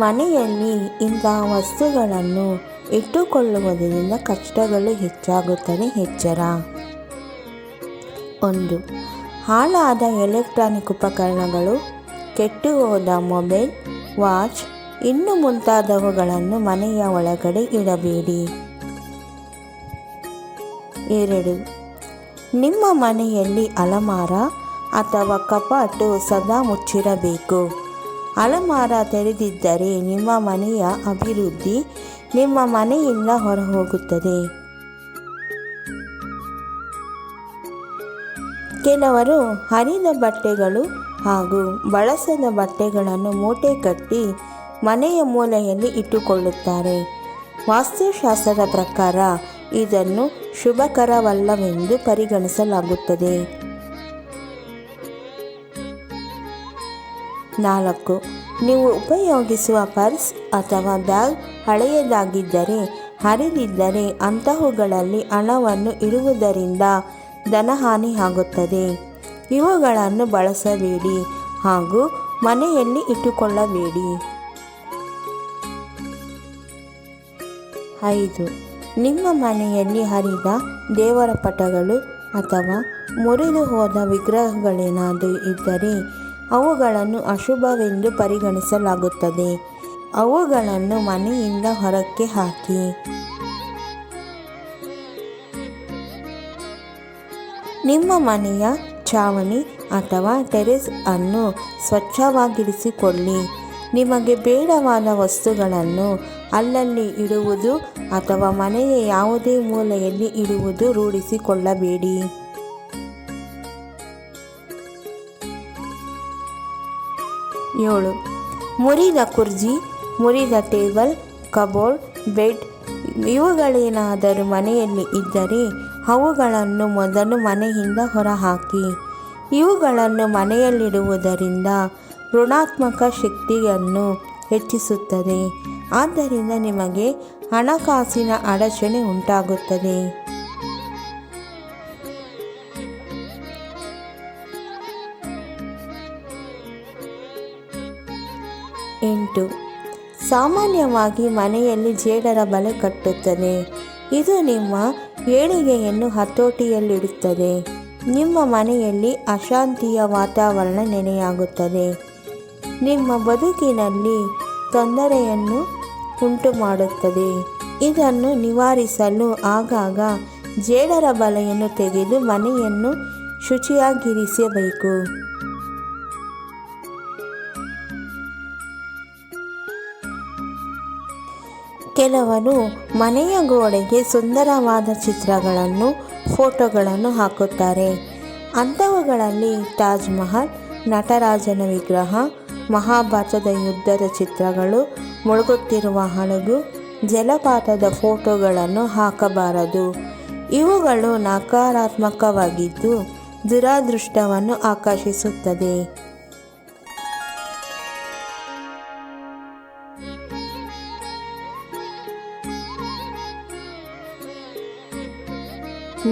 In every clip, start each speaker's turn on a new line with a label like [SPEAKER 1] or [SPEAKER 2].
[SPEAKER 1] ಮನೆಯಲ್ಲಿ ಇಂತಹ ವಸ್ತುಗಳನ್ನು ಇಟ್ಟುಕೊಳ್ಳುವುದರಿಂದ ಕಷ್ಟಗಳು ಹೆಚ್ಚಾಗುತ್ತದೆ. ಎಚ್ಚರ. 1. ಹಾಳಾದ ಎಲೆಕ್ಟ್ರಾನಿಕ್ ಉಪಕರಣಗಳು, ಕೆಟ್ಟು ಹೋದ ಮೊಬೈಲ್, ವಾಚ್ ಇನ್ನು ಮುಂತಾದವುಗಳನ್ನು ಮನೆಯ ಒಳಗಡೆ ಇಡಬೇಡಿ. 2. ನಿಮ್ಮ ಮನೆಯಲ್ಲಿ ಅಲಮಾರ ಅಥವಾ ಕಪಾಟು ಸದಾ ಮುಚ್ಚಿರಬೇಕು. ಅಲಮಾರ ತೆರೆದಿದ್ದರೆ ನಿಮ್ಮ ಮನೆಯ ಅಭಿವೃದ್ಧಿ ನಿಮ್ಮ ಮನೆಯಿಂದ ಹೊರಹೋಗುತ್ತದೆ. ಕೆಲವರು ಹರಿದ ಬಟ್ಟೆಗಳು ಹಾಗೂ ಬಳಸದ ಬಟ್ಟೆಗಳನ್ನು ಮೂಟೆ ಕಟ್ಟಿ ಮನೆಯ ಮೂಲೆಯಲ್ಲಿ ಇಟ್ಟುಕೊಳ್ಳುತ್ತಾರೆ. ವಾಸ್ತುಶಾಸ್ತ್ರದ ಪ್ರಕಾರ ಇದನ್ನು ಶುಭಕರವಲ್ಲವೆಂದು ಪರಿಗಣಿಸಲಾಗುತ್ತದೆ. 4. ನೀವು ಉಪಯೋಗಿಸುವ ಪರ್ಸ್ ಅಥವಾ ಬ್ಯಾಗ್ ಹಳೆಯದಾಗಿದ್ದರೆ, ಹರಿದಿದ್ದರೆ ಅಂತಹವುಗಳಲ್ಲಿ ಹಣವನ್ನು ಇಡುವುದರಿಂದ ಧನಹಾನಿ ಆಗುತ್ತದೆ. ಇವುಗಳನ್ನು ಬಳಸಬೇಡಿ ಹಾಗೂ ಮನೆಯಲ್ಲಿ ಇಟ್ಟುಕೊಳ್ಳಬೇಡಿ. 5. ನಿಮ್ಮ ಮನೆಯಲ್ಲಿ ಹರಿದ ದೇವರ ಪಟಗಳು ಅಥವಾ ಮುರಿದು ಹೋದ ವಿಗ್ರಹಗಳೇನಾದರೂ ಇದ್ದರೆ ಅವುಗಳನ್ನು ಅಶುಭವೆಂದು ಪರಿಗಣಿಸಲಾಗುತ್ತದೆ. ಅವುಗಳನ್ನು ಮನೆಯಿಂದ ಹೊರಕ್ಕೆ ಹಾಕಿ. ನಿಮ್ಮ ಮನೆಯ ಚಾವಣಿ ಅಥವಾ ಟೆರೆಸ್ ಅನ್ನು ಸ್ವಚ್ಛವಾಗಿರಿಸಿಕೊಳ್ಳಿ. ನಿಮಗೆ ಬೇಡವಾದ ವಸ್ತುಗಳನ್ನು ಅಲ್ಲಲ್ಲಿ ಇಡುವುದು ಅಥವಾ ಮನೆಯ ಯಾವುದೇ ಮೂಲೆಯಲ್ಲಿ ಇಡುವುದು ರೂಢಿಸಿಕೊಳ್ಳಬೇಡಿ. 7. ಮುರಿದ ಕುರ್ಚಿ, ಮುರಿದ ಟೇಬಲ್, ಕಬೋರ್ಡ್, ಬೆಡ್ ಇವುಗಳೇನಾದರೂ ಮನೆಯಲ್ಲಿ ಇದ್ದರೆ ಅವುಗಳನ್ನು ಮೊದಲು ಮನೆಯಿಂದ ಹೊರಹಾಕಿ. ಇವುಗಳನ್ನು ಮನೆಯಲ್ಲಿಡುವುದರಿಂದ ಋಣಾತ್ಮಕ ಶಕ್ತಿಯನ್ನು ಹೆಚ್ಚಿಸುತ್ತದೆ. ಆದ್ದರಿಂದ ನಿಮಗೆ ಹಣಕಾಸಿನ ಅಡಚಣೆ ಉಂಟಾಗುತ್ತದೆ. 8. ಸಾಮಾನ್ಯವಾಗಿ ಮನೆಯಲ್ಲಿ ಜೇಡರ ಬಲೆ ಕಟ್ಟುತ್ತದೆ. ಇದು ನಿಮ್ಮ ಏಳಿಗೆಯನ್ನು ಹತೋಟಿಯಲ್ಲಿಡುತ್ತದೆ. ನಿಮ್ಮ ಮನೆಯಲ್ಲಿ ಅಶಾಂತಿಯ ವಾತಾವರಣ ನೆಲೆಯಾಗುತ್ತದೆ. ನಿಮ್ಮ ಬದುಕಿನಲ್ಲಿ ತೊಂದರೆಯನ್ನು ಉಂಟುಮಾಡುತ್ತದೆ. ಇದನ್ನು ನಿವಾರಿಸಲು ಆಗಾಗ ಜೇಡರ ಬಲೆಯನ್ನು ತೆಗೆದು ಮನೆಯನ್ನು ಶುಚಿಯಾಗಿರಿಸಬೇಕು. ಕೆಲವರು ಮನೆಯ ಗೋಡೆಗೆ ಸುಂದರವಾದ ಚಿತ್ರಗಳನ್ನು, ಫೋಟೋಗಳನ್ನು ಹಾಕುತ್ತಾರೆ. ಅಂಥವುಗಳಲ್ಲಿ ತಾಜ್ ಮಹಲ್, ನಟರಾಜನ ವಿಗ್ರಹ, ಮಹಾಭಾರತದ ಯುದ್ಧದ ಚಿತ್ರಗಳು, ಮುಳುಗುತ್ತಿರುವ ಹಡಗು, ಜಲಪಾತದ ಫೋಟೋಗಳನ್ನು ಹಾಕಬಾರದು. ಇವುಗಳು ನಕಾರಾತ್ಮಕವಾಗಿದ್ದು ದುರಾದೃಷ್ಟವನ್ನು ಆಕರ್ಷಿಸುತ್ತದೆ.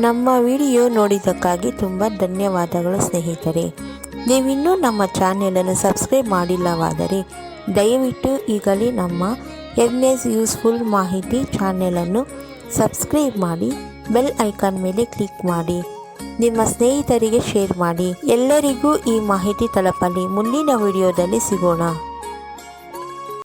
[SPEAKER 1] ನಮ್ಮ ವಿಡಿಯೋ ನೋಡಿದ್ದಕ್ಕಾಗಿ ತುಂಬ ಧನ್ಯವಾದಗಳು ಸ್ನೇಹಿತರೆ. ನೀವಿನ್ನೂ ನಮ್ಮ ಚಾನೆಲನ್ನು ಸಬ್ಸ್ಕ್ರೈಬ್ ಮಾಡಿಲ್ಲವಾದರೆ ದಯವಿಟ್ಟು ಈಗಲೇ ನಮ್ಮ ಎನ್ಎಸ್ ಯೂಸ್ಫುಲ್ ಮಾಹಿತಿ ಚಾನೆಲನ್ನು ಸಬ್ಸ್ಕ್ರೈಬ್ ಮಾಡಿ, ಬೆಲ್ ಐಕಾನ್ ಮೇಲೆ ಕ್ಲಿಕ್ ಮಾಡಿ, ನಿಮ್ಮ ಸ್ನೇಹಿತರಿಗೆ ಶೇರ್ ಮಾಡಿ. ಎಲ್ಲರಿಗೂ ಈ ಮಾಹಿತಿ ತಲುಪಲಿ. ಮುಂದಿನ ವಿಡಿಯೋದಲ್ಲಿ ಸಿಗೋಣ.